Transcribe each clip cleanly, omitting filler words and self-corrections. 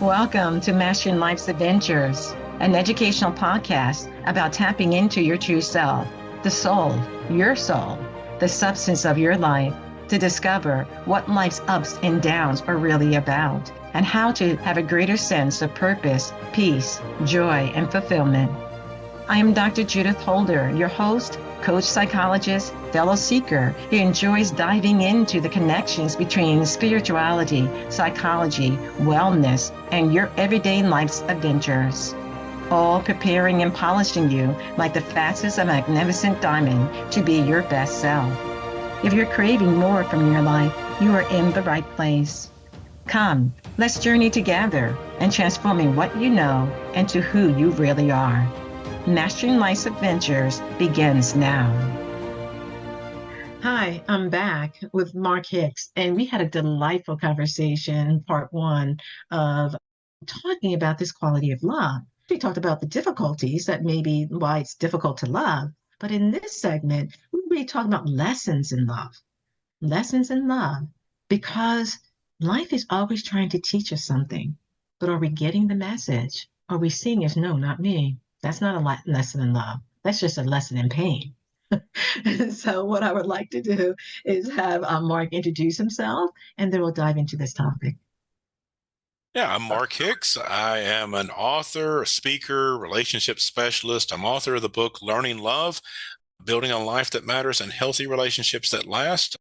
Welcome to Mastering Life's Adventures, an educational podcast about tapping into your true self, the soul, the substance of your life, to discover what life's ups and downs are really about, and how to have a greater sense of purpose, peace, joy, and fulfillment. I am Dr. Judith Holder, your host, coach, psychologist, fellow seeker who enjoys diving into the connections between spirituality, psychology, wellness, and your everyday life's adventures. All preparing and polishing you like the facets of a magnificent diamond to be your best self. If you're craving more from your life, you are in the right place. Come, let's journey together and transforming what you know into who you really are. Mastering Life's Adventures begins now. Hi, I'm back with Mark Hicks, and we had a delightful conversation, part one of talking about this quality of love. We talked about the difficulties that may be why it's difficult to love, but in this segment, we're really talking about lessons in love, because life is always trying to teach us something, but are we getting the message? Are we seeing as, no, not me? That's not a lesson in love. That's just a lesson in pain. And so what I would like to do is have Mark introduce himself, and then we'll dive into this topic. Yeah, I'm Mark Hicks. I am an author, a speaker, relationship specialist. I'm author of the book, Learning Love, Building a Life That Matters and Healthy Relationships That Last.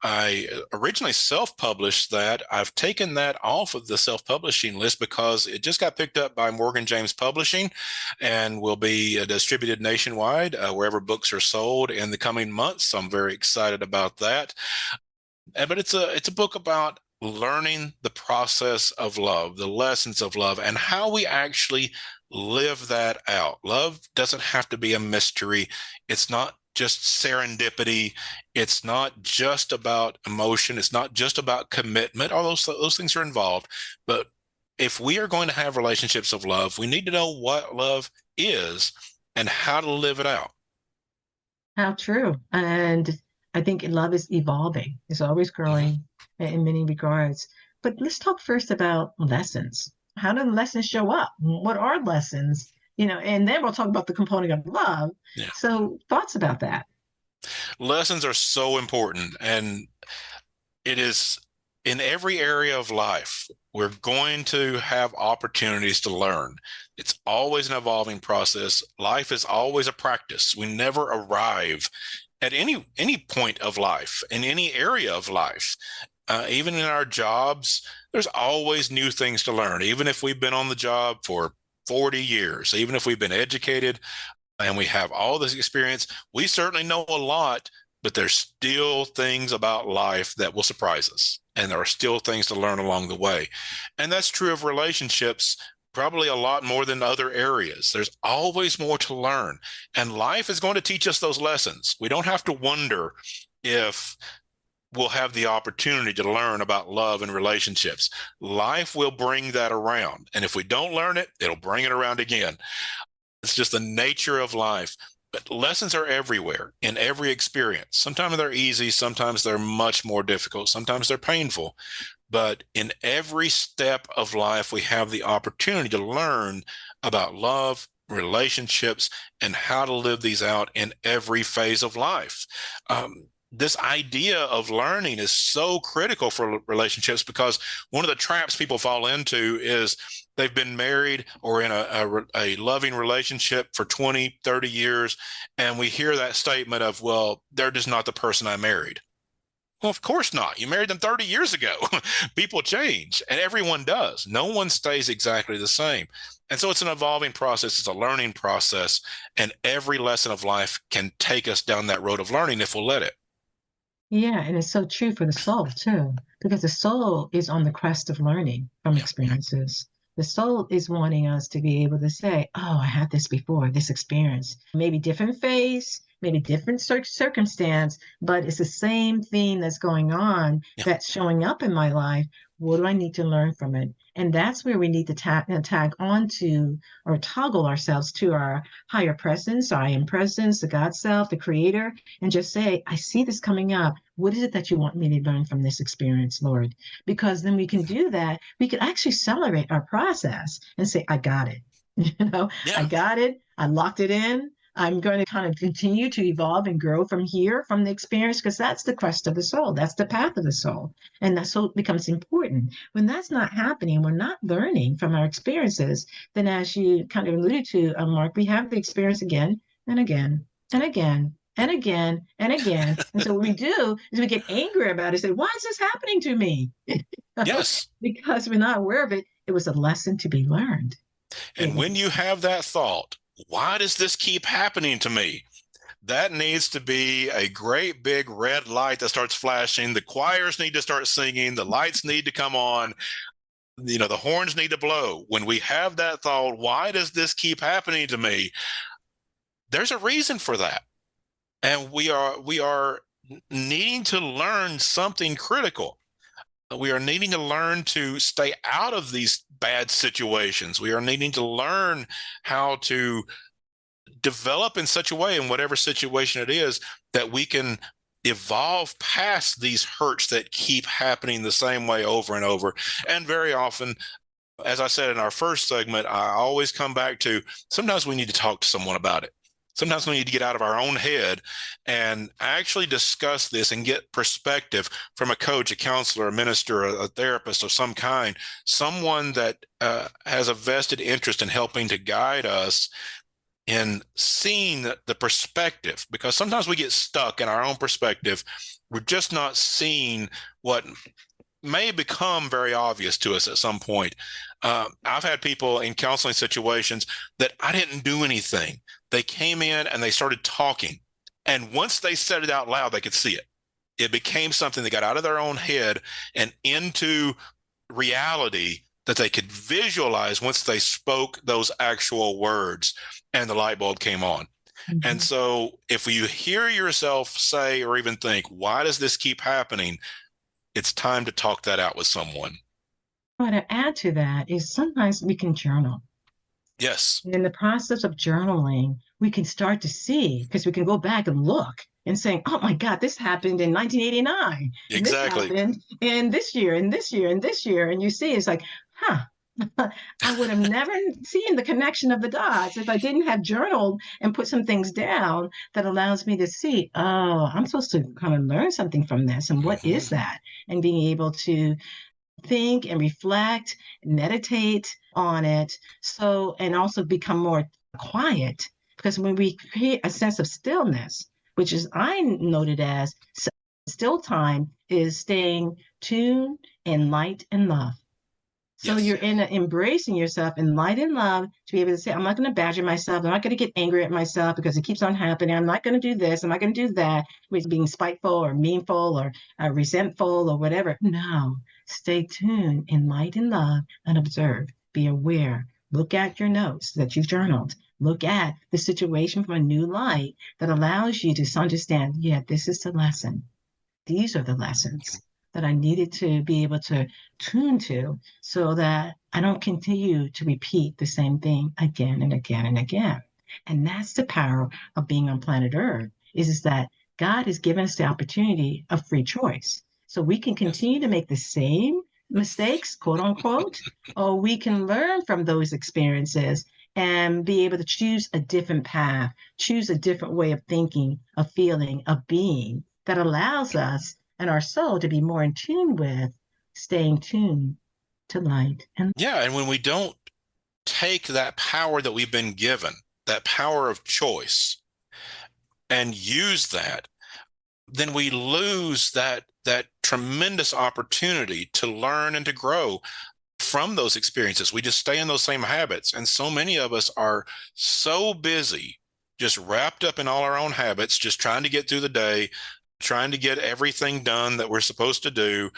I originally self-published that. I've taken that off of the self-publishing list because it just got picked up by Morgan James Publishing and will be distributed nationwide wherever books are sold in the coming months. So I'm very excited about that. But it's a book about learning the process of love, the lessons of love, and how we actually live that out. Love doesn't have to be a mystery. It's not just serendipity. It's not just about emotion. It's not just about commitment. All those things are involved. But if we are going to have relationships of love, we need to know what love is and how to live it out. How true. And I think love is evolving. It's always growing in many regards. But let's talk first about lessons. How do lessons show up? What are lessons? And then we'll talk about the component of love. Yeah. So thoughts about that? Lessons are so important, and it is in every area of life. We're going to have opportunities to learn. It's always an evolving process. Life is always a practice. We never arrive at any point of life, in any area of life. Even in our jobs, there's always new things to learn, even if we've been on the job for 40 years, even if we've been educated and we have all this experience, we certainly know a lot, but there's still things about life that will surprise us. And there are still things to learn along the way. And that's true of relationships, probably a lot more than other areas. There's always more to learn. And life is going to teach us those lessons. We don't have to wonder if we'll have the opportunity to learn about love and relationships. Life will bring that around. And if we don't learn it, it'll bring it around again. It's just the nature of life. But lessons are everywhere in every experience. Sometimes they're easy. Sometimes they're much more difficult. Sometimes they're painful. But in every step of life, we have the opportunity to learn about love, relationships, and how to live these out in every phase of life. This idea of learning is so critical for relationships because one of the traps people fall into is they've been married or in a loving relationship for 20, 30 years, and we hear that statement of, well, they're just not the person I married. Well, of course not. You married them 30 years ago. People change, and everyone does. No one stays exactly the same. And so it's an evolving process. It's a learning process, and every lesson of life can take us down that road of learning if we'll let it. Yeah, and it's so true for the soul too, because the soul is on the crest of learning from experiences. The soul is wanting us to be able to say, oh, I had this before, this experience. Maybe different phase, maybe different circumstance, but it's the same thing that's going on that's showing up in my life. What do I need to learn from it? And that's where we need to tag onto or toggle ourselves to our higher presence, our I am presence, the God self, the creator, and just say, I see this coming up. What is it that you want me to learn from this experience, Lord? Because then we can do that. We can actually celebrate our process and say, I got it. I Yeah. got it. I locked it in. I'm going to kind of continue to evolve and grow from here, from the experience, because that's the quest of the soul. That's the path of the soul. And that so it becomes important. When that's not happening, we're not learning from our experiences, then as you kind of alluded to, Mark, we have the experience again and again and again and again and again. And so what we do is we get angry about it, say, why is this happening to me? Yes. Because we're not aware of it. It was a lesson to be learned. And when you have that thought, why does this keep happening to me? That needs to be a great big red light that starts flashing. The choirs need to start singing. The lights need to come on. The horns need to blow. When we have that thought, why does this keep happening to me? There's a reason for that. And we are needing to learn something critical. We are needing to learn to stay out of these bad situations. We are needing to learn how to develop in such a way, in whatever situation it is, that we can evolve past these hurts that keep happening the same way over and over. And very often, as I said in our first segment, I always come back to sometimes we need to talk to someone about it. Sometimes we need to get out of our own head and actually discuss this and get perspective from a coach, a counselor, a minister, a therapist of some kind, someone that has a vested interest in helping to guide us in seeing the perspective, because sometimes we get stuck in our own perspective. We're just not seeing what may become very obvious to us at some point. I've had people in counseling situations that I didn't do anything. They came in and they started talking. And once they said it out loud, they could see it. It became something that got out of their own head and into reality that they could visualize once they spoke those actual words, and the light bulb came on. Mm-hmm. And so if you hear yourself say or even think, why does this keep happening? It's time to talk that out with someone. What to add to that is sometimes we can journal. Yes. And in the process of journaling, we can start to see, because we can go back and look and saying, oh my God, this happened in 1989. Exactly. And this happened in this year, and this year, and this year. And you see, it's like, I would have never seen the connection of the dots if I didn't have journaled and put some things down that allows me to see, oh, I'm supposed to kind of learn something from this. And what is that? And being able to think and reflect, meditate on it. So, and also become more quiet, because when we create a sense of stillness, which is I noted as still time, is staying tuned in light and love. So yes. You're embracing yourself in light and love to be able to say, I'm not going to badger myself. I'm not going to get angry at myself because it keeps on happening. I'm not going to do this. I'm not going to do that with being spiteful or meanful or resentful or whatever. No, stay tuned in light and love and observe. Be aware. Look at your notes that you've journaled. Look at the situation from a new light that allows you to understand, yeah, this is the lesson. These are the lessons that I needed to be able to tune to so that I don't continue to repeat the same thing again and again and again. And that's the power of being on planet Earth, is that God has given us the opportunity of free choice. So we can continue to make the same mistakes, quote unquote, or we can learn from those experiences and be able to choose a different path, choose a different way of thinking, of feeling, of being that allows us and our soul to be more in tune with staying tuned to light. And when we don't take that power that we've been given, that power of choice, and use that, then we lose that tremendous opportunity to learn and to grow from those experiences. We just stay in those same habits. And so many of us are so busy, just wrapped up in all our own habits, just trying to get through the day, trying to get everything done that we're supposed to do.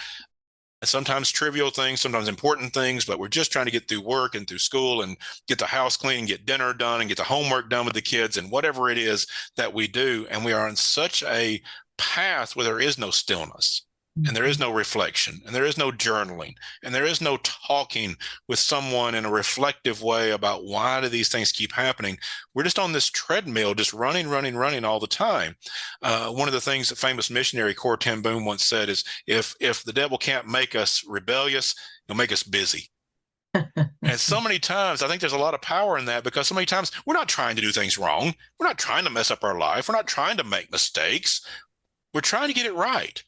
And sometimes trivial things, sometimes important things, but we're just trying to get through work and through school and get the house clean and get dinner done and get the homework done with the kids and whatever it is that we do. And we are on such a path where there is no stillness. and there is no reflection, and there is no journaling, and there is no talking with someone in a reflective way about why do these things keep happening. We're just on this treadmill, just running, running, running all the time. One of the things that famous missionary Corrie ten Boom once said is, if the devil can't make us rebellious, he'll make us busy. And so many times, I think there's a lot of power in that, because so many times we're not trying to do things wrong. We're not trying to mess up our life. We're not trying to make mistakes. We're trying to get it right.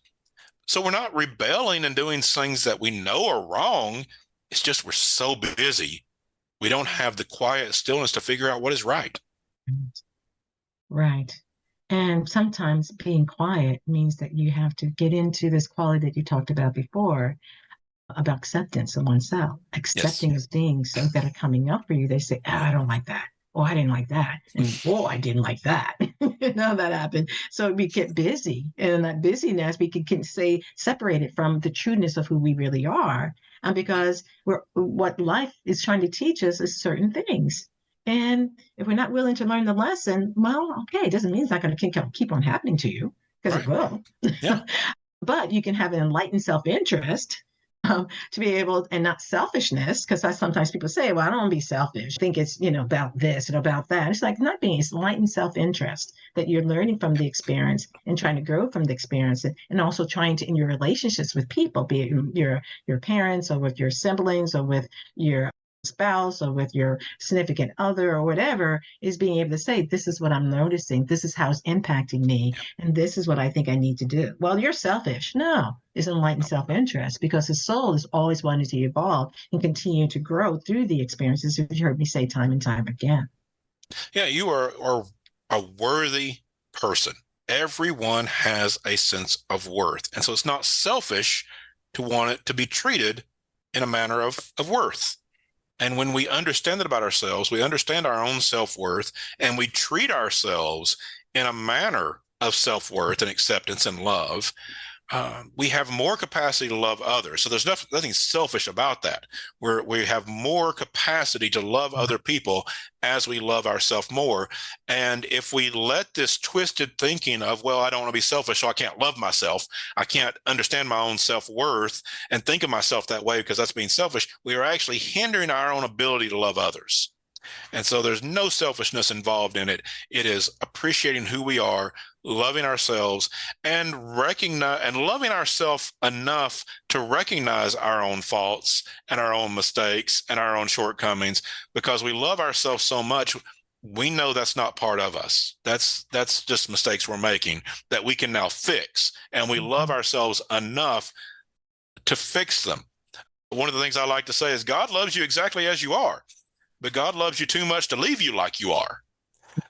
So we're not rebelling and doing things that we know are wrong. It's just we're so busy. We don't have the quiet stillness to figure out what is right. Right. And sometimes being quiet means that you have to get into this quality that you talked about before, about acceptance of oneself, accepting Yes. as things that are coming up for you. They say, oh, I don't like that. Oh, I didn't like that. And oh, I didn't like that. That happened. So we get busy. And that busyness, we can say, separate it from the trueness of who we really are. And because what life is trying to teach us is certain things. And if we're not willing to learn the lesson, well, okay, it doesn't mean it's not going to keep on happening to you, because it Right. will. Yeah. But you can have an enlightened self-interest, to be able, and not selfishness, because sometimes people say, well, I don't want to be selfish. I think it's, about this and about that. It's like not being, it's enlightened self-interest that you're learning from the experience and trying to grow from the experience, and also trying to, in your relationships with people, be it your parents or with your siblings or with your spouse or with your significant other or whatever, is being able to say, this is what I'm noticing, this is how it's impacting me, and this is what I think I need to do. Well, you're selfish. No, it's enlightened self-interest, because the soul is always wanting to evolve and continue to grow through the experiences, as you heard me say time and time again. Yeah. You are a worthy person. Everyone has a sense of worth. And so it's not selfish to want it to be treated in a manner of worth. And when we understand that about ourselves, we understand our own self-worth, and we treat ourselves in a manner of self-worth and acceptance and love, we have more capacity to love others. So there's nothing selfish about that. We have more capacity to love other people as we love ourselves more. And if we let this twisted thinking of, well, I don't want to be selfish, so I can't love myself, I can't understand my own self-worth and think of myself that way because that's being selfish, we are actually hindering our own ability to love others. And so there's no selfishness involved in it. It is appreciating who we are, loving ourselves, and loving ourselves enough to recognize our own faults and our own mistakes and our own shortcomings, because we love ourselves so much. We know that's not part of us. That's just mistakes we're making that we can now fix. And we love ourselves enough to fix them. One of the things I like to say is God loves you exactly as you are, but God loves you too much to leave you like you are.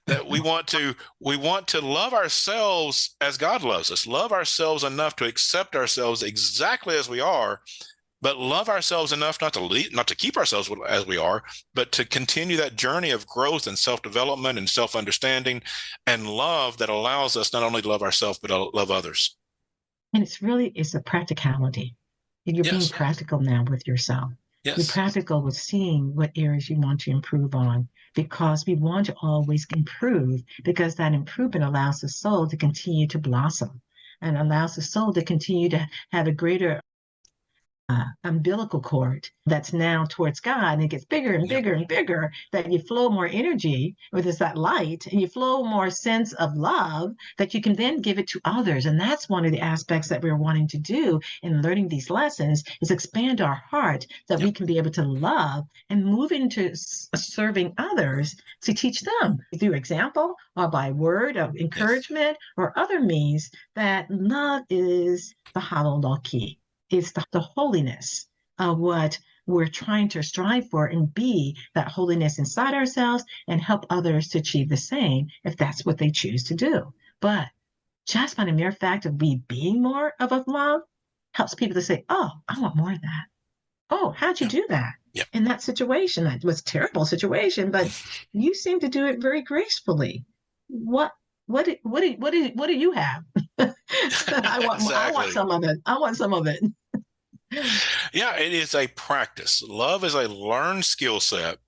That we want to love ourselves as God loves us, love ourselves enough to accept ourselves exactly as we are, but love ourselves enough not to keep ourselves as we are, but to continue that journey of growth and self-development and self-understanding and love that allows us not only to love ourselves, but to love others. And it's a practicality. You're being Yes. practical now with yourself. You're Yes. practical with seeing what areas you want to improve on, because we want to always improve, because that improvement allows the soul to continue to blossom and allows the soul to continue to have a greater umbilical cord that's now towards God, and it gets bigger and Yeah. bigger and bigger, that you flow more energy with that light, and you flow more sense of love that you can then give it to others. And that's one of the aspects that we're wanting to do in learning these lessons, is expand our heart, that Yeah. we can be able to love and move into serving others, to teach them through example or by word of Yes. encouragement or other means, that love is the halal key. It's the holiness of what we're trying to strive for, and be that holiness inside ourselves, and help others to achieve the same if that's what they choose to do. But just by the mere fact of we being more of a love helps people to say, oh, I want more of that. Oh, how'd you Yeah. do that Yeah. in that situation? That was a terrible situation, but you seem to do it very gracefully. What do you have? I want Exactly. some of it. I want some of it. Yeah, it is a practice. Love is a learned skill set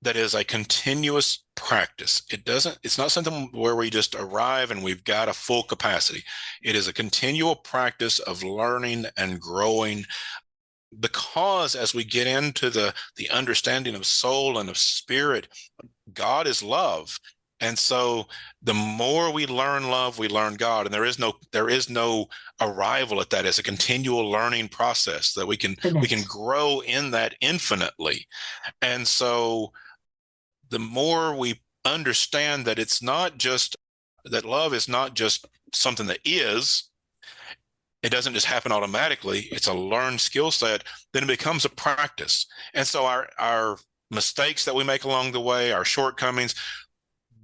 that is a continuous practice. It's not something where we just arrive and we've got a full capacity. It is a continual practice of learning and growing, because as we get into the understanding of soul and of spirit, God is love. And so the more we learn love, we learn God. And there is no arrival at that. It's a continual learning process that we can grow in that infinitely. And so the more we understand that it's not just that love is not just something that is, it doesn't just happen automatically, it's a learned skill set, then it becomes a practice. And so our mistakes that we make along the way, our shortcomings,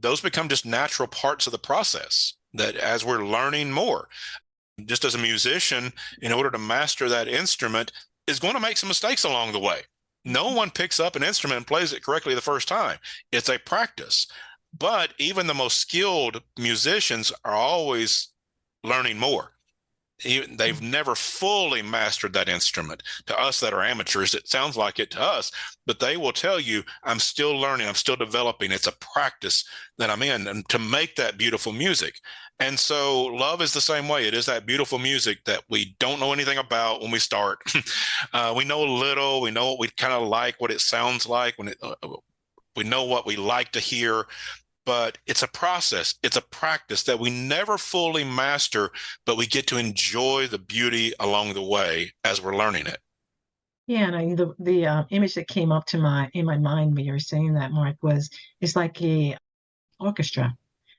those become just natural parts of the process, that as we're learning more, just as a musician, in order to master that instrument, is going to make some mistakes along the way. No one picks up an instrument and plays it correctly the first time. It's a practice. But even the most skilled musicians are always learning more. They've never fully mastered that instrument. To us that are amateurs, it sounds like it to us, but they will tell you, I'm still learning, I'm still developing. It's a practice that I'm in, and to make that beautiful music. And so love is the same way. It is that beautiful music that we don't know anything about when we start. We know a little, we know what we kind of like, what it sounds like, we know what we like to hear. But it's a process, it's a practice that we never fully master, but we get to enjoy the beauty along the way as we're learning it. Yeah, and the image that came up to my in my mind when you were saying that, Mark, was it's like a orchestra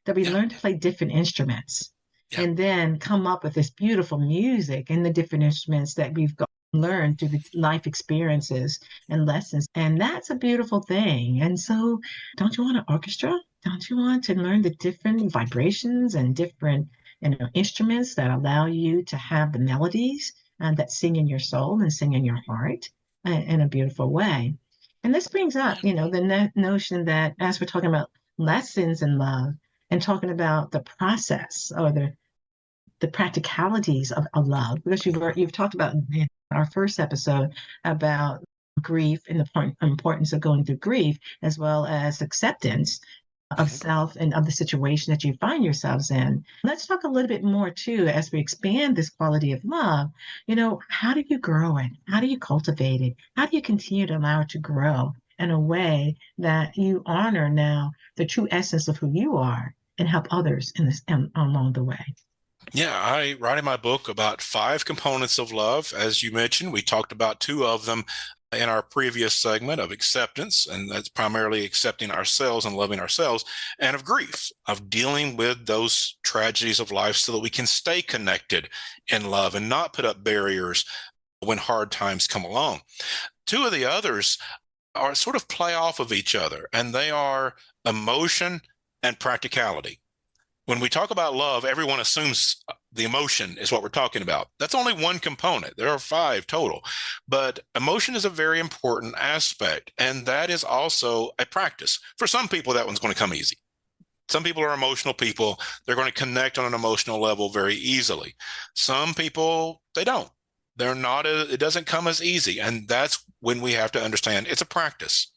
that we Yeah, learn to play different instruments yeah. and then come up with this beautiful music in the different instruments that we've got learned through the life experiences and lessons. And that's a beautiful thing. And so, don't you want an orchestra? Don't you want to learn the different vibrations and different, instruments that allow you to have the melodies and that sing in your soul and sing in your heart in a beautiful way? And this brings up, the notion that as we're talking about lessons in love and talking about the process or the practicalities of love, because you've talked about in our first episode about grief and the importance of going through grief, as well as acceptance of Mhm. self and of the situation that you find yourselves in. Let's talk a little bit more too as we expand this quality of love. How do you grow it? How do you cultivate it? How do you continue to allow it to grow in a way that you honor now the true essence of who you are and help others in this along the way? Yeah, I write in my book about 5 components of love. As you mentioned, we talked about 2 of them in our previous segment, of acceptance, and that's primarily accepting ourselves and loving ourselves, and of grief, of dealing with those tragedies of life so that we can stay connected in love and not put up barriers when hard times come along. 2 of the others are sort of play off of each other, and they are emotion and practicality. When we talk about love, everyone assumes the emotion is what we're talking about. That's only one component. There are 5 total. But emotion is a very important aspect, and that is also a practice. For some people, that one's going to come easy. Some people are emotional people. They're going to connect on an emotional level very easily. Some people, they don't. It doesn't come as easy. And that's when we have to understand it's a practice.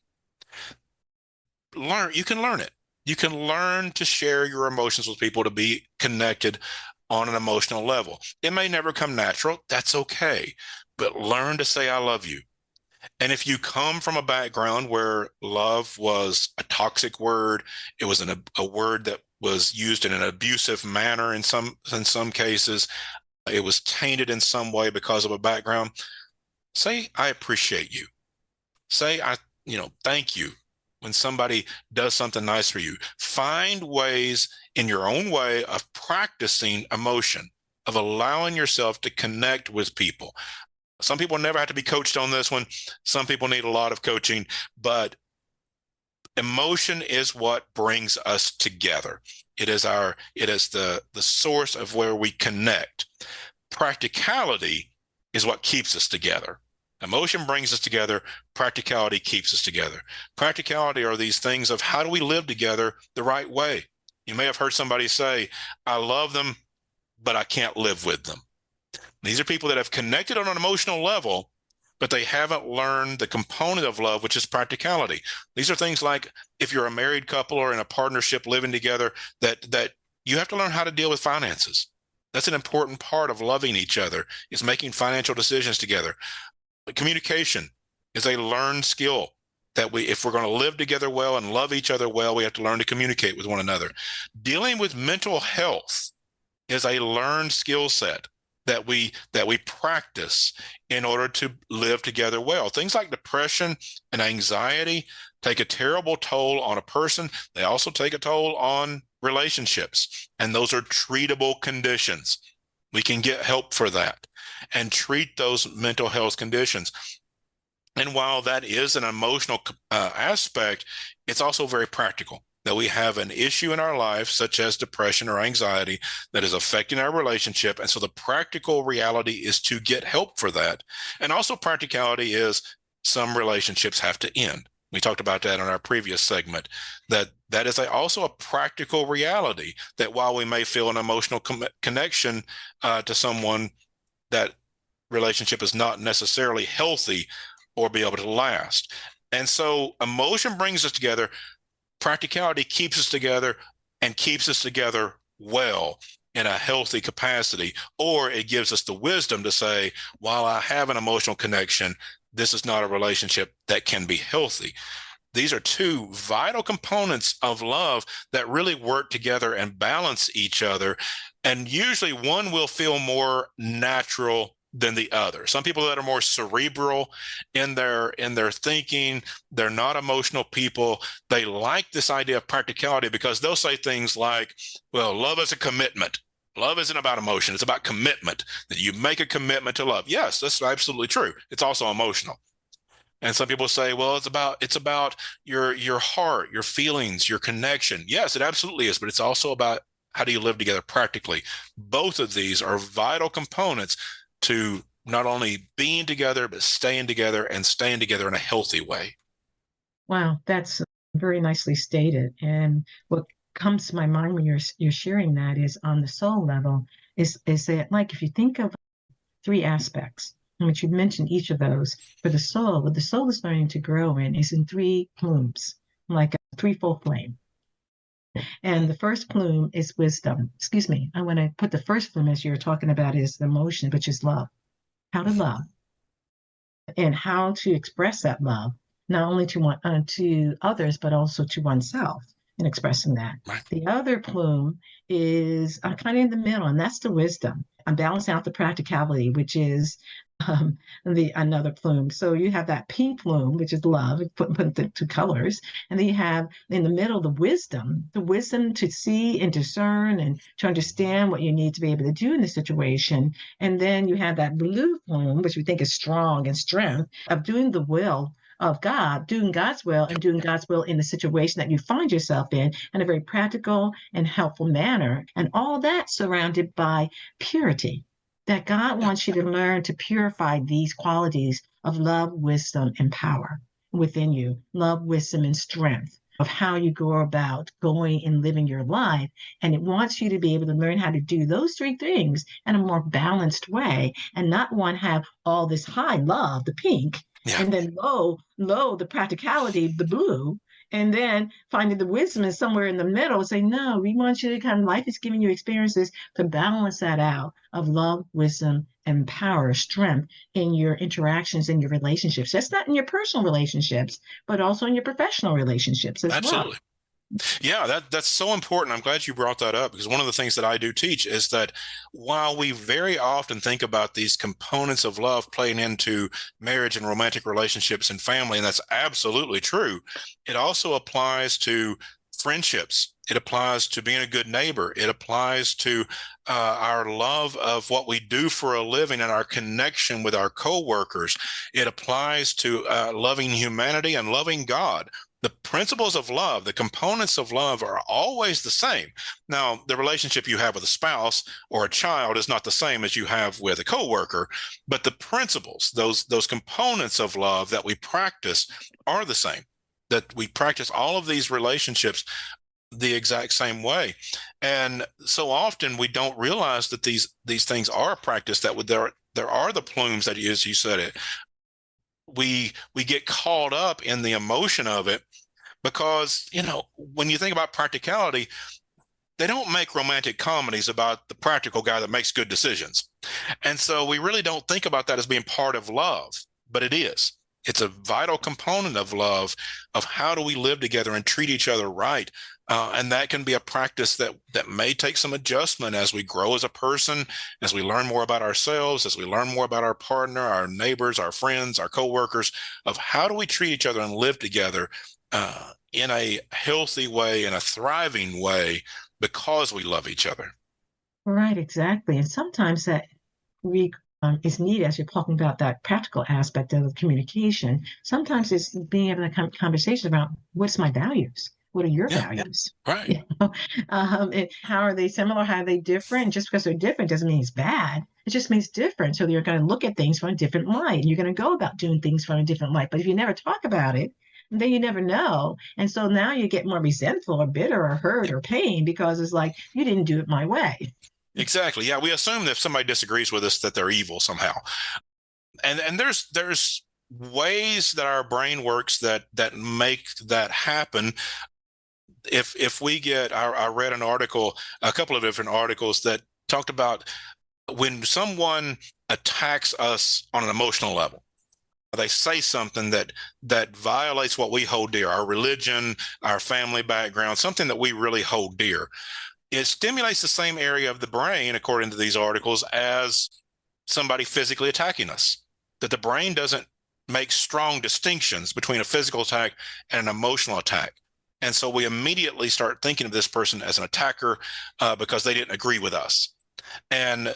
You can learn it. You can learn to share your emotions with people, to be connected on an emotional level. It may never come natural. That's okay. But learn to say, I love you. And if you come from a background where love was a toxic word, it was a word that was used in an abusive manner in some cases, it was tainted in some way because of a background, say, I appreciate you. Say, thank you when somebody does something nice for you. Find ways in your own way of practicing emotion, of allowing yourself to connect with people. Some people never have to be coached on this one. Some people need a lot of coaching, but emotion is what brings us together. It is the source of where we connect. Practicality is what keeps us together. Emotion brings us together. Practicality keeps us together. Practicality are these things of how do we live together the right way? You may have heard somebody say, I love them, but I can't live with them. These are people that have connected on an emotional level, but they haven't learned the component of love, which is practicality. These are things like if you're a married couple or in a partnership living together, that you have to learn how to deal with finances. That's an important part of loving each other, is making financial decisions together. Communication is a learned skill that if we're going to live together well and love each other well, we have to learn to communicate with one another. Dealing with mental health is a learned skill set that we practice in order to live together well. Things like depression and anxiety take a terrible toll on a person. They also take a toll on relationships, and those are treatable conditions. We can get help for that and treat those mental health conditions. And while that is an emotional aspect, it's also very practical, that we have an issue in our life, such as depression or anxiety, that is affecting our relationship. And so the practical reality is to get help for that. And also practicality is some relationships have to end. We talked about that in our previous segment, that is also a practical reality, that while we may feel an emotional connection to someone, that relationship is not necessarily healthy or be able to last. And so emotion brings us together. Practicality keeps us together and keeps us together well in a healthy capacity, or it gives us the wisdom to say, while I have an emotional connection, this is not a relationship that can be healthy. These are two vital components of love that really work together and balance each other. And usually one will feel more natural than the other. Some people that are more cerebral in their thinking, they're not emotional people. They like this idea of practicality because they'll say things like, well, love is a commitment. Love isn't about emotion. It's about commitment, that you make a commitment to love. Yes, that's absolutely true. It's also emotional. And some people say, well, it's about your heart, your feelings, your connection. Yes, it absolutely is, but it's also about how do you live together practically. Both of these are vital components to not only being together, but staying together and staying together in a healthy way. Wow, that's very nicely stated. And what comes to my mind when you're sharing that is on the soul level, is that, like, if you think of three aspects, which you mentioned each of those, for the soul, what the soul is learning to grow in is in three plumes, like a threefold flame. And the first plume is wisdom. Excuse me. I want to put the first plume, as you're talking about, is the emotion, which is love. How to love and how to express that love, not only to others, but also to oneself in expressing that. Right. The other plume is kind of in the middle, and that's the wisdom. I'm balancing out the practicality, which is the another plume. So you have that pink plume, which is love, put the two colors, and then you have in the middle the wisdom to see and discern and to understand what you need to be able to do in the situation. And then you have that blue plume, which we think is strong and strength of doing the will of God, doing God's will and doing God's will in the situation that you find yourself in a very practical and helpful manner. And all that surrounded by purity, that God wants you to learn to purify these qualities of love, wisdom, and power within you. Love, wisdom, and strength of how you go about going and living your life. And it wants you to be able to learn how to do those three things in a more balanced way and not one have all this high love, the pink, and then low, the practicality, the blue, and then finding the wisdom is somewhere in the middle. Say, no, we want you to kind of, life is giving you experiences to balance that out of love, wisdom, and power, strength in your interactions and your relationships. That's not in your personal relationships, but also in your professional relationships as Absolutely. well. Yeah, that's so important. I'm glad you brought that up, because one of the things that I do teach is that while we very often think about these components of love playing into marriage and romantic relationships and family, and that's absolutely true, it also applies to friendships. It applies to being a good neighbor. It applies to our love of what we do for a living and our connection with our coworkers. It applies to loving humanity and loving God. The principles of love, the components of love are always the same. Now, the relationship you have with a spouse or a child is not the same as you have with a coworker, but the principles, those components of love that we practice are the same, that we practice all of these relationships the exact same way. And so often we don't realize that these things are practiced, that there are the plumes that, as you said it, we get caught up in the emotion of it because, when you think about practicality, they don't make romantic comedies about the practical guy that makes good decisions. And so we really don't think about that as being part of love, but it is. It's a vital component of love, of how do we live together and treat each other right. And that can be a practice that may take some adjustment as we grow as a person, as we learn more about ourselves, as we learn more about our partner, our neighbors, our friends, our coworkers, of how do we treat each other and live together in a healthy way, in a thriving way, because we love each other. Right, exactly. And sometimes that we is needed as you're talking about that practical aspect of communication. Sometimes it's being able to have conversation about what's my values? What are your Yeah, values? right. You know? And how are they similar? How are they different? Just because they're different doesn't mean it's bad. It just means different. So you're going to look at things from a different light. You're going to go about doing things from a different light. But if you never talk about it, then you never know. And so now you get more resentful or bitter or hurt or pain because it's like, you didn't do it my way. Exactly. Yeah, we assume that if somebody disagrees with us that they're evil somehow. And there's ways that our brain works that make that happen. If we get, I read an article, a couple of different articles that talked about when someone attacks us on an emotional level. They say something that violates what we hold dear, our religion, our family background, something that we really hold dear. It stimulates the same area of the brain, according to these articles, as somebody physically attacking us. That the brain doesn't make strong distinctions between a physical attack and an emotional attack. And so we immediately start thinking of this person as an attacker because they didn't agree with us. And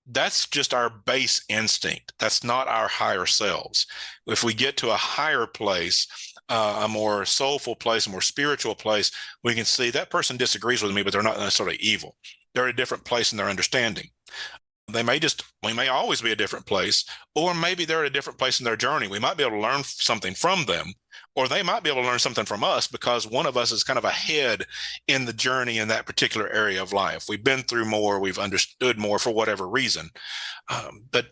that's just our base instinct. That's not our higher selves. If we get to a higher place, a more soulful place, a more spiritual place, we can see that person disagrees with me, but they're not necessarily evil. They're at a different place in their understanding. We may always be a different place, or maybe they're at a different place in their journey. We might be able to learn something from them, or they might be able to learn something from us because one of us is kind of ahead in the journey in that particular area of life. We've been through more, we've understood more for whatever reason. But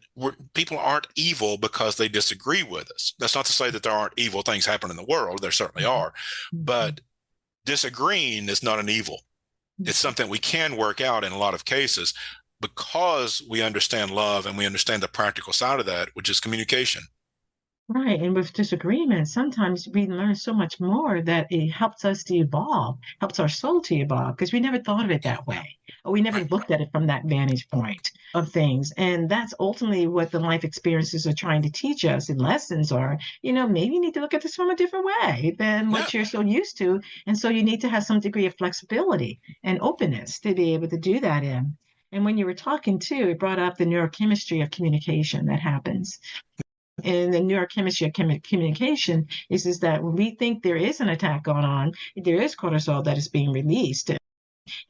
people aren't evil because they disagree with us. That's not to say that there aren't evil things happening in the world. There certainly are. But disagreeing is not an evil. It's something we can work out in a lot of cases because we understand love and we understand the practical side of that, which is communication. Right. And with disagreement, sometimes we learn so much more that it helps us to evolve, helps our soul to evolve, because we never thought of it that way, or we never Right. looked at it from that vantage point of things. And that's ultimately what the life experiences are trying to teach us and lessons are, maybe you need to look at this from a different way than Yeah. what you're so used to. And so you need to have some degree of flexibility and openness to be able to do that in. And when you were talking too, it brought up the neurochemistry of communication that happens in the neurochemistry of communication is that when we think there is an attack going on, there is cortisol that is being released.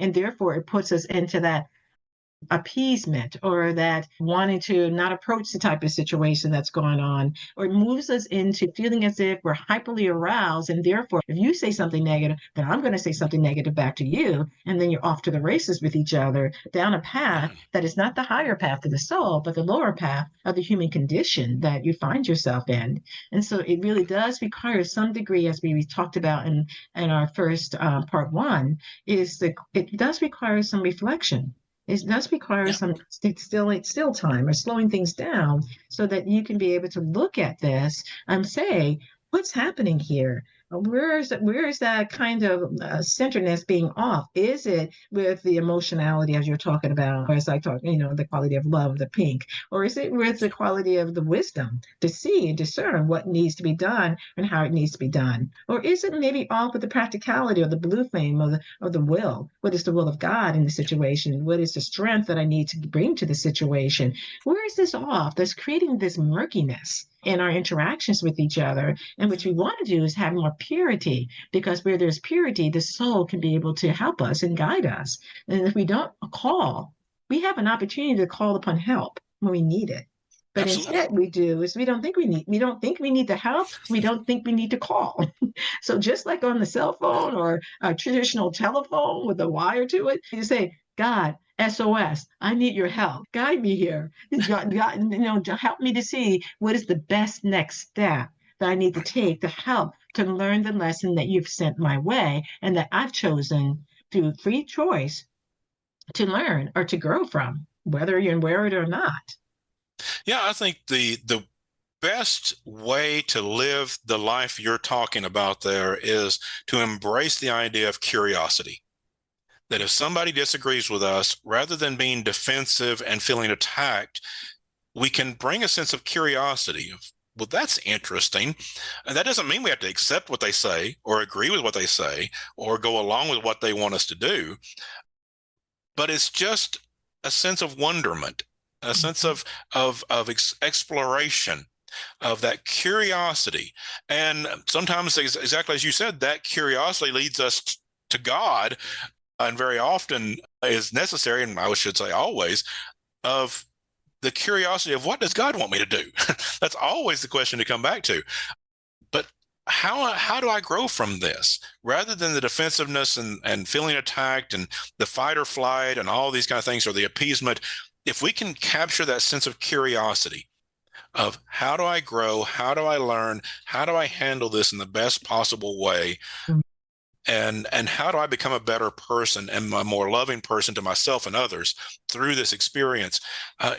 And therefore, it puts us into that appeasement or that wanting to not approach the type of situation that's going on, or it moves us into feeling as if we're hyperly aroused. And therefore, if you say something negative, then I'm going to say something negative back to you. And then you're off to the races with each other down a path that is not the higher path of the soul, but the lower path of the human condition that you find yourself in. And so it really does require some degree, as we talked about in our first part one, it does require some reflection. It does require Yeah. some still time or slowing things down so that you can be able to look at this and say, what's happening here? Where is that kind of centeredness being off? Is it with the emotionality as you're talking about, or as I talk, the quality of love, the pink, or is it with the quality of the wisdom to see and discern what needs to be done and how it needs to be done? Or is it maybe off with the practicality or the blue flame or the will? What is the will of God in the situation? What is the strength that I need to bring to the situation? Where is this off that's creating this murkiness in our interactions with each other? And what we want to do is have more purity, because where there's purity, the soul can be able to help us and guide us. And if we don't call, we have an opportunity to call upon help when we need it. But Absolutely. instead, we don't think we need the help. We don't think we need to call. So just like on the cell phone or a traditional telephone with a wire to it, you say, God, SOS, I need your help. Guide me here. Help me to see what is the best next step that I need to take to help to learn the lesson that you've sent my way and that I've chosen through free choice to learn or to grow from, whether you wear it or not. Yeah, I think the best way to live the life you're talking about there is to embrace the idea of curiosity. That if somebody disagrees with us, rather than being defensive and feeling attacked, we can bring a sense of curiosity. Well, that's interesting. And that doesn't mean we have to accept what they say or agree with what they say or go along with what they want us to do. But it's just a sense of wonderment, a sense of exploration, of that curiosity. And sometimes, exactly as you said, that curiosity leads us to God, and very often is necessary, and I should say always, of the curiosity of what does God want me to do? That's always the question to come back to. But how do I grow from this? Rather than the defensiveness and feeling attacked and the fight or flight and all these kind of things, or the appeasement, if we can capture that sense of curiosity of how do I grow? How do I learn? How do I handle this in the best possible way? And how do I become a better person and a more loving person to myself and others through this experience?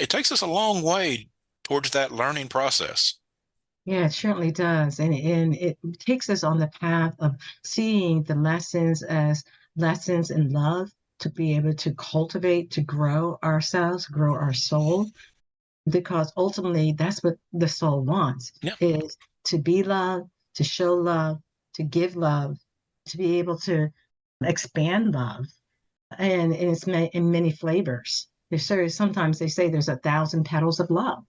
It takes us a long way towards that learning process. Yeah, it certainly does. And it takes us on the path of seeing the lessons as lessons in love to be able to cultivate, to grow ourselves, grow our soul, because ultimately that's what the soul wants Yeah. is to be loved, to show love, to give love, to be able to expand love. And it's in many flavors. Sometimes they say there's 1,000 petals of love.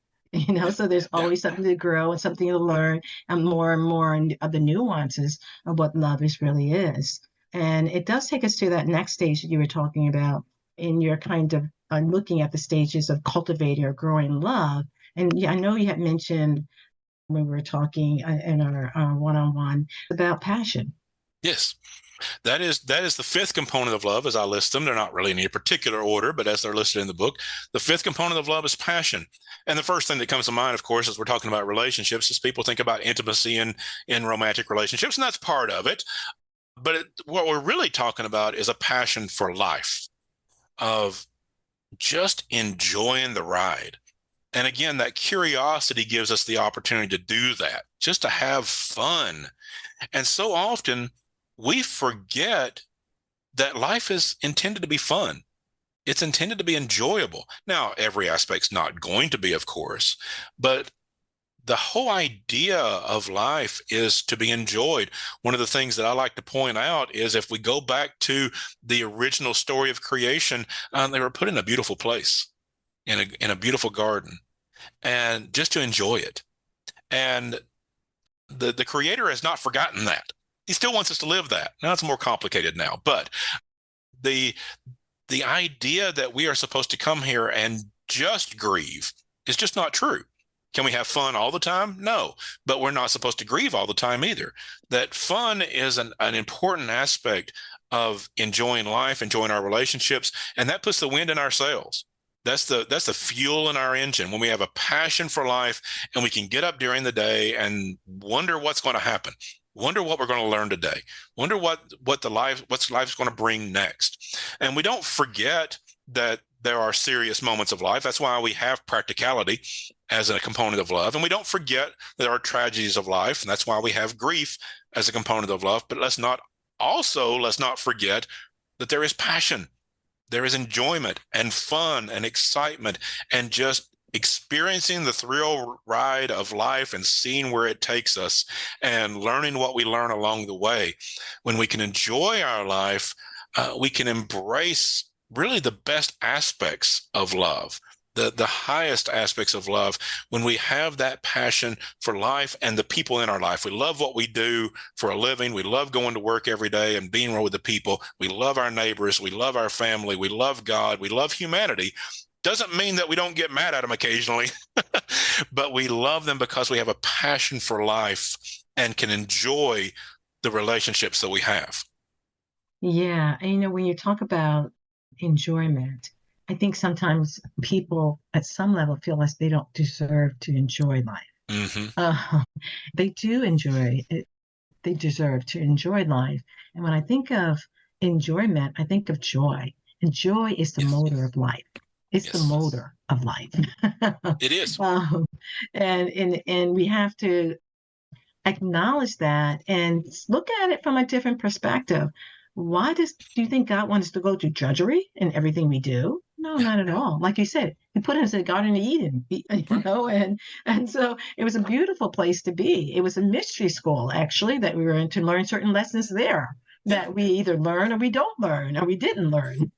So there's Yeah. always something to grow and something to learn and more of the nuances of what love really is. And it does take us to that next stage that you were talking about in your kind of looking at the stages of cultivating or growing love. And yeah, I know you had mentioned when we were talking in our one-on-one about passion. Yes. That is the fifth component of love as I list them. They're not really in any particular order, but as they're listed in the book, the fifth component of love is passion. And the first thing that comes to mind, of course, as we're talking about relationships, is people think about intimacy in romantic relationships, and that's part of it. But what we're really talking about is a passion for life, of just enjoying the ride. And again, that curiosity gives us the opportunity to do that, just to have fun. And so often we forget that life is intended to be fun. It's intended to be enjoyable. Now, every aspect's not going to be, of course, but the whole idea of life is to be enjoyed. One of the things that I like to point out is if we go back to the original story of creation, they were put in a beautiful place, in a beautiful garden, and just to enjoy it. And the creator has not forgotten that. He still wants us to live that. Now it's more complicated now, but the the idea that we are supposed to come here and just grieve is just not true. Can we have fun all the time? No, but we're not supposed to grieve all the time either. That fun is an important aspect of enjoying life, enjoying our relationships, and that puts the wind in our sails. That's the fuel in our engine when we have a passion for life and we can get up during the day and wonder what's going to happen. Wonder what we're going to learn today. Wonder what's life's going to bring next. And we don't forget that there are serious moments of life. That's why we have practicality as a component of love. And we don't forget there are tragedies of life. And that's why we have grief as a component of love. But let's not forget that there is passion. There is enjoyment and fun and excitement and just experiencing the thrill ride of life and seeing where it takes us and learning what we learn along the way. When we can enjoy our life, we can embrace really the best aspects of love, the highest aspects of love, when we have that passion for life and the people in our life. We love what we do for a living. We love going to work every day and being with the people. We love our neighbors. We love our family. We love God. We love humanity. Doesn't mean that we don't get mad at them occasionally, but we love them because we have a passion for life and can enjoy the relationships that we have. Yeah, and when you talk about enjoyment, I think sometimes people at some level feel as they don't deserve to enjoy life. Hmm. Uh, they do enjoy it. They deserve to enjoy life. And when I think of enjoyment, I think of joy. And joy is the Yes. motor of life. It's the Yes, motor of life. it is. um, and we have to acknowledge that and look at it from a different perspective. Do you think God wants us to go to drudgery in everything we do? No, Yeah. not at all. Like you said, He put us in the Garden of Eden, Right. and so it was a beautiful place to be. It was a mystery school, actually, that we were in to learn certain lessons there Yeah. that we either learn or we don't learn or we didn't learn.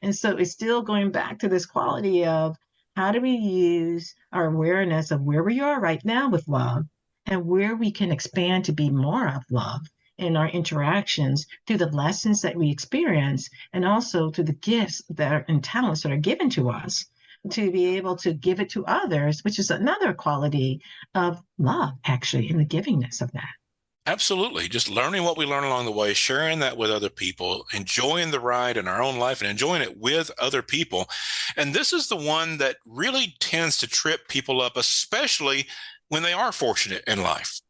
And so it's still going back to this quality of how do we use our awareness of where we are right now with love and where we can expand to be more of love in our interactions through the lessons that we experience and also through the gifts that are and talents that are given to us to be able to give it to others, which is another quality of love, actually, in the givingness of that. Absolutely. Just learning what we learn along the way, sharing that with other people, enjoying the ride in our own life and enjoying it with other people. And this is the one that really tends to trip people up, especially when they are fortunate in life.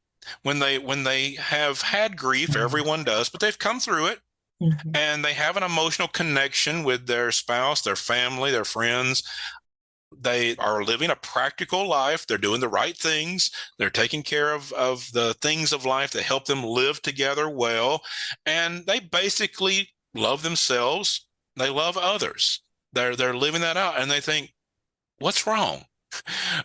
When they have had grief, everyone does, but they've come through it Mm-hmm. and they have an emotional connection with their spouse, their family, their friends. They are living a practical life. They're doing the right things. They're taking care of the things of life that help them live together well. And they basically love themselves. They love others. They're living that out and they think, what's wrong?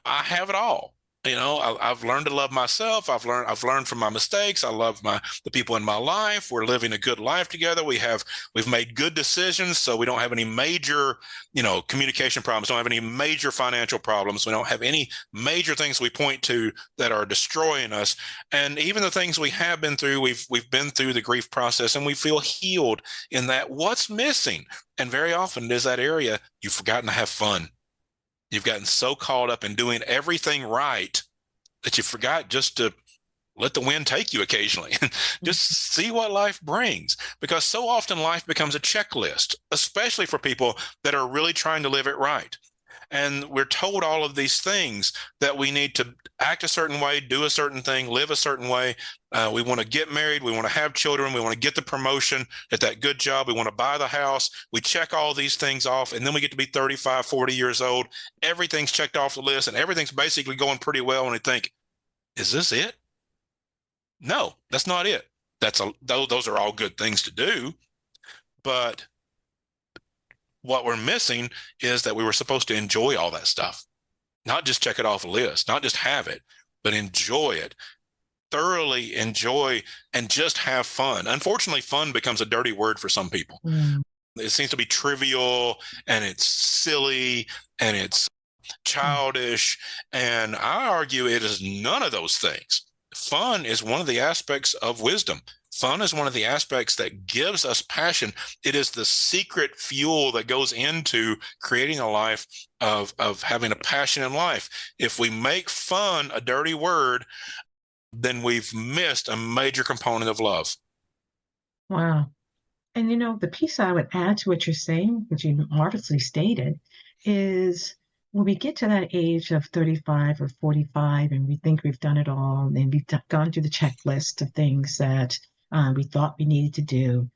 I have it all. I've learned to love myself. I've learned from my mistakes. I love the people in my life. We're living a good life together. We've made good decisions, so we don't have any major, communication problems. Don't have any major financial problems. We don't have any major things we point to that are destroying us. And even the things we have been through, we've been through the grief process, and we feel healed in that. What's missing? And very often is that area you've forgotten to have fun. You've gotten so caught up in doing everything right that you forgot just to let the wind take you occasionally and just see what life brings. Because so often life becomes a checklist, especially for people that are really trying to live it right. And we're told all of these things that we need to act a certain way, do a certain thing, live a certain way. We want to get married. We want to have children. We want to get the promotion at that good job. We want to buy the house. We check all these things off. And then we get to be 35, 40 years old. Everything's checked off the list and everything's basically going pretty well. And we think, is this it? No, that's not it. Those are all good things to do. But what we're missing is that we were supposed to enjoy all that stuff, not just check it off a list, not just have it, but enjoy it, thoroughly enjoy and just have fun. Unfortunately, fun becomes a dirty word for some people. Mm. It seems to be trivial and it's silly and it's childish. And I argue it is none of those things. Fun is one of the aspects of wisdom. Fun is one of the aspects that gives us passion. It is the secret fuel that goes into creating a life of having a passion in life. If we make fun a dirty word, then we've missed a major component of love. Wow. And the piece I would add to what you're saying, which you marvelously stated, is when we get to that age of 35 or 45 and we think we've done it all and we've gone through the checklist of things that we thought we needed to do,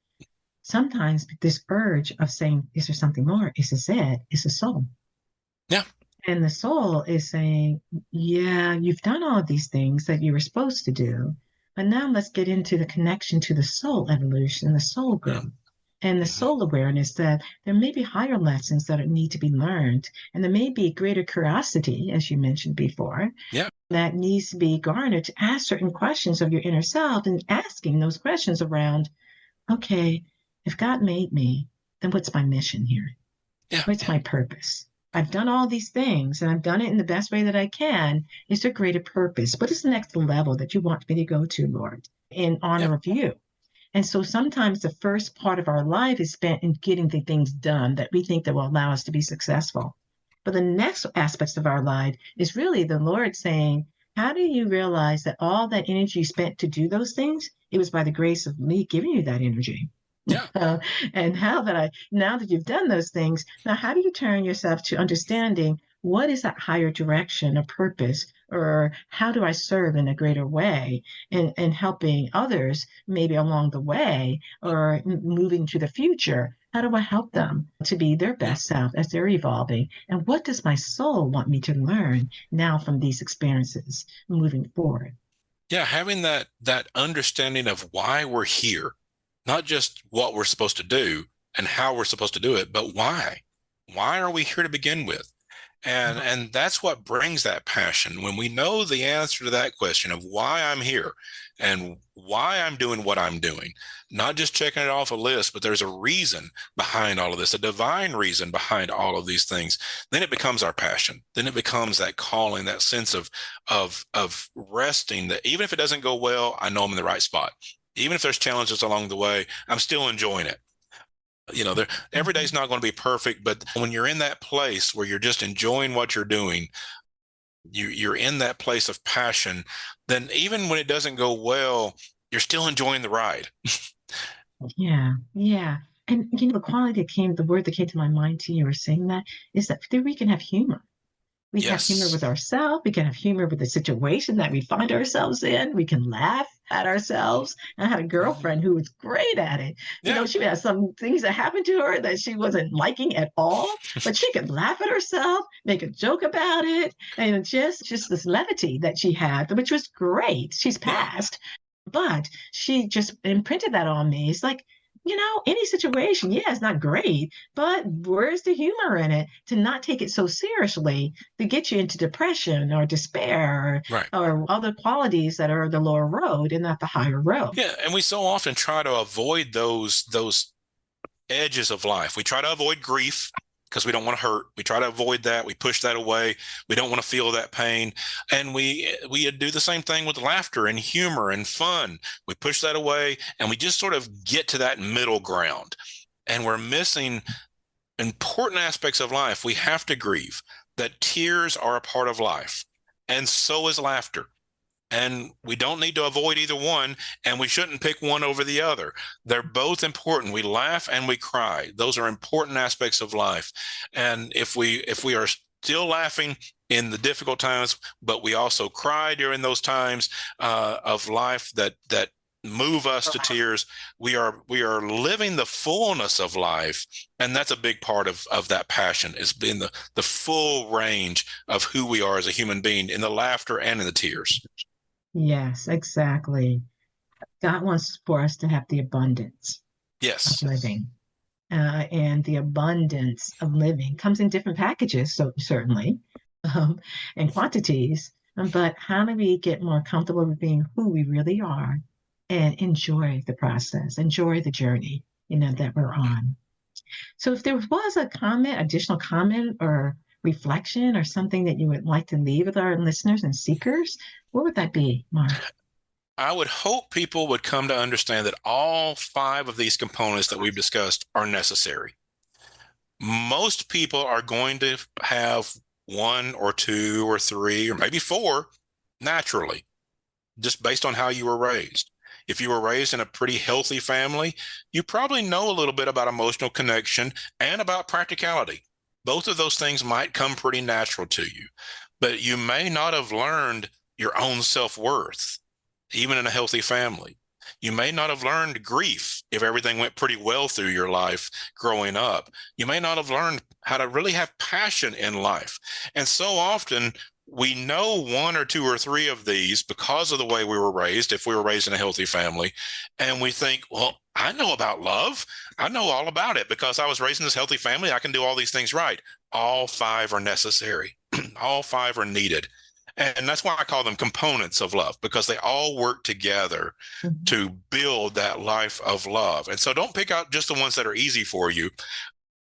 sometimes this urge of saying, is there something more? Is this it? Is the soul. Yeah. And the soul is saying, yeah, you've done all of these things that you were supposed to do, but now let's get into the connection to the soul evolution, the soul Yeah. growth, and the Mm-hmm. soul awareness that there may be higher lessons that need to be learned, and there may be greater curiosity, as you mentioned before, Yeah. that needs to be garnered to ask certain questions of your inner self and asking those questions around, okay, if God made me, then what's my mission here? Yeah. What's my purpose? I've done all these things and I've done it in the best way that I can. Is there greater purpose? What is the next level that you want me to go to, Lord, in Yeah. honor of you? And so sometimes the first part of our life is spent in getting the things done that we think that will allow us to be successful. But the next aspects of our life is really the Lord saying, how do you realize that all that energy you spent to do those things, it was by the grace of me giving you that energy? Yeah. And now that you've done those things, now how do you turn yourself to understanding what is that higher direction or purpose, or how do I serve in a greater way, and helping others maybe along the way, or moving to the future? How do I help them to be their Yeah. best self as they're evolving? And what does my soul want me to learn now from these experiences moving forward? Yeah, having that understanding of why we're here, not just what we're supposed to do and how we're supposed to do it, but why. Why are we here to begin with? And that's what brings that passion. When we know the answer to that question of why I'm here and why I'm doing what I'm doing, not just checking it off a list, but there's a reason behind all of this, a divine reason behind all of these things, then it becomes our passion. Then it becomes that calling, that sense of resting, that even if it doesn't go well, I know I'm in the right spot. Even if there's challenges along the way, I'm still enjoying it. Every day's not going to be perfect, but when you're in that place where you're just enjoying what you're doing, you're in that place of passion, then even when it doesn't go well, you're still enjoying the ride. Yeah, yeah. And the word that came to my mind too, you were saying that, is that we can have humor. We can have humor Yes. with ourselves. We can have humor with the situation that we find ourselves in. We can laugh at ourselves. I had a girlfriend who was great at it. Yeah. She had some things that happened to her that she wasn't liking at all, but she could laugh at herself, make a joke about it, and just this levity that she had, which was great. She's Yeah. passed, but she just imprinted that on me. It's like, any situation, yeah, it's not great, but where's the humor in it, to not take it so seriously, to get you into depression or despair, Right. or other qualities that are the lower road and not the higher road. Yeah. And we so often try to avoid those edges of life. We try to avoid grief because we don't want to hurt. We try to avoid that. We push that away. We don't want to feel that pain. And we do the same thing with laughter and humor and fun. We push that away and we just sort of get to that middle ground. And we're missing important aspects of life. We have to grieve that tears are a part of life, and so is laughter. And we don't need to avoid either one, and we shouldn't pick one over the other. They're both important. We laugh and we cry. Those are important aspects of life. And if we are still laughing in the difficult times, but we also cry during those times of life that move us to tears, we are living the fullness of life. And that's a big part of that passion, is being the full range of who we are as a human being, in the laughter and in the tears. Yes, exactly. God wants for us to have the abundance of Yes. living. And the abundance of living comes in different packages, so certainly, and quantities. But how do we get more comfortable with being who we really are and enjoy the process, enjoy the journey, that we're on? So if there was additional comment or reflection or something that you would like to leave with our listeners and seekers, what would that be, Mark? I would hope people would come to understand that all 5 of these components that we've discussed are necessary. Most people are going to have 1 or 2 or 3 or maybe 4 naturally, just based on how you were raised. If you were raised in a pretty healthy family, you probably know a little bit about emotional connection and about practicality. Both of those things might come pretty natural to you, but you may not have learned your own self-worth, even in a healthy family. You may not have learned grief if everything went pretty well through your life growing up. You may not have learned how to really have passion in life. And so often we know 1 or 2 or 3 of these because of the way we were raised, if we were raised in a healthy family. And we think, well, I know about love. I know all about it because I was raised in this healthy family. I can do all these things right. All 5 are necessary. All 5 are needed. And that's why I call them components of love, because they all work together to build that life of love. And so don't pick out just the ones that are easy for you.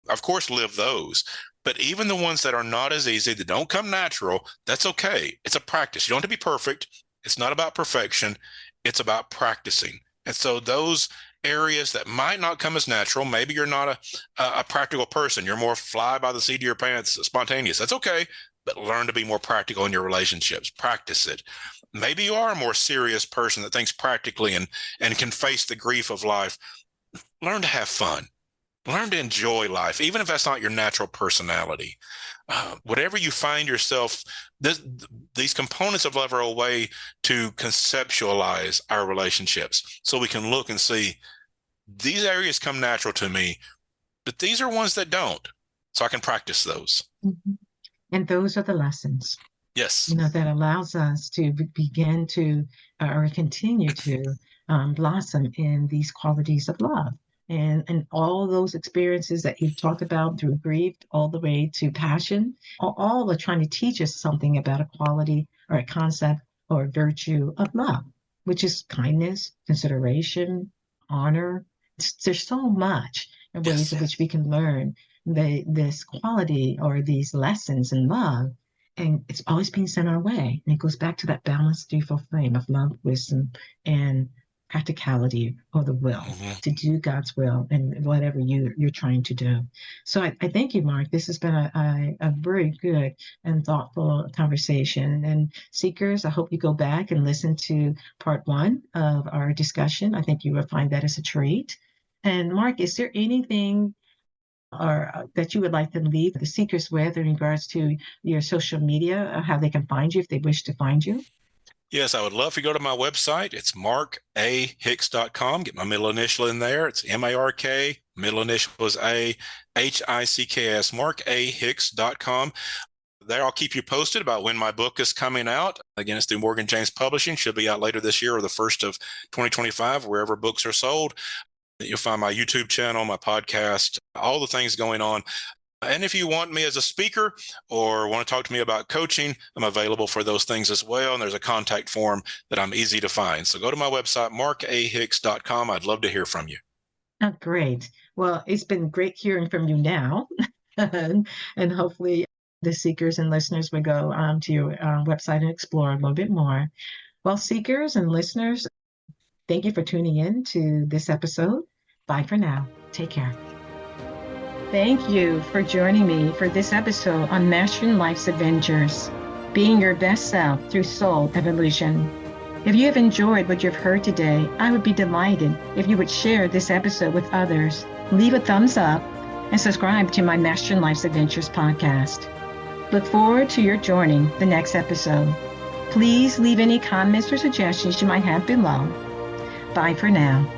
Of course, live those. But even the ones that are not as easy, that don't come natural, that's okay. It's a practice. You don't have to be perfect. It's not about perfection. It's about practicing. And so those areas that might not come as natural, maybe you're not a practical person. You're more fly by the seat of your pants, spontaneous. That's okay. But learn to be more practical in your relationships. Practice it. Maybe you are a more serious person that thinks practically and can face the grief of life. learn to have fun. Learn to enjoy life, even if that's not your natural personality. Whatever you find yourself, these components of love are a way to conceptualize our relationships, so we can look and see these areas come natural to me, but these are ones that don't. So I can practice those. Mhm. And those are the lessons, Yes. that allows us to begin to or continue to blossom in these qualities of love. And all those experiences that you've talked about, through grief all the way to passion, all are trying to teach us something about a quality or a concept or a virtue of love, which is kindness, consideration, honor. There's so much in ways Yes. in which we can learn this quality or these lessons in love, and it's always being sent our way. And it goes back to that balanced, threefold flame of love, wisdom, and practicality, or the will Mm-hmm. to do God's will and whatever you're trying to do. So I thank you, Mark. This has been a very good and thoughtful conversation. And seekers, I hope you go back and listen to part 1 of our discussion. I think you will find that as a treat. And Mark, is there anything or that you would like to leave the seekers with in regards to your social media, how they can find you if they wish to find you? Yes, I would love to go to my website. It's markahicks.com. Get my middle initial in there. It's M-A-R-K, middle initial is A, H-I-C-K-S, markahicks.com. There, I'll keep you posted about when my book is coming out. Again, it's through Morgan James Publishing. Should be out later this year or the first of 2025, wherever books are sold. You'll find my YouTube channel, my podcast, all the things going on. And if you want me as a speaker or want to talk to me about coaching, I'm available for those things as well. And there's a contact form that I'm easy to find. So go to my website, markahicks.com. I'd love to hear from you. Oh, great. Well, it's been great hearing from you now. and hopefully the seekers and listeners will go to your website and explore a little bit more. Well, seekers and listeners, thank you for tuning in to this episode. Bye for now. Take care. Thank you for joining me for this episode on Mastering Life's Adventures, being your best self through soul evolution. If you have enjoyed what you've heard today, I would be delighted if you would share this episode with others, leave a thumbs up, and subscribe to my Mastering Life's Adventures podcast. Look forward to your joining the next episode. Please leave any comments or suggestions you might have below. Bye for now.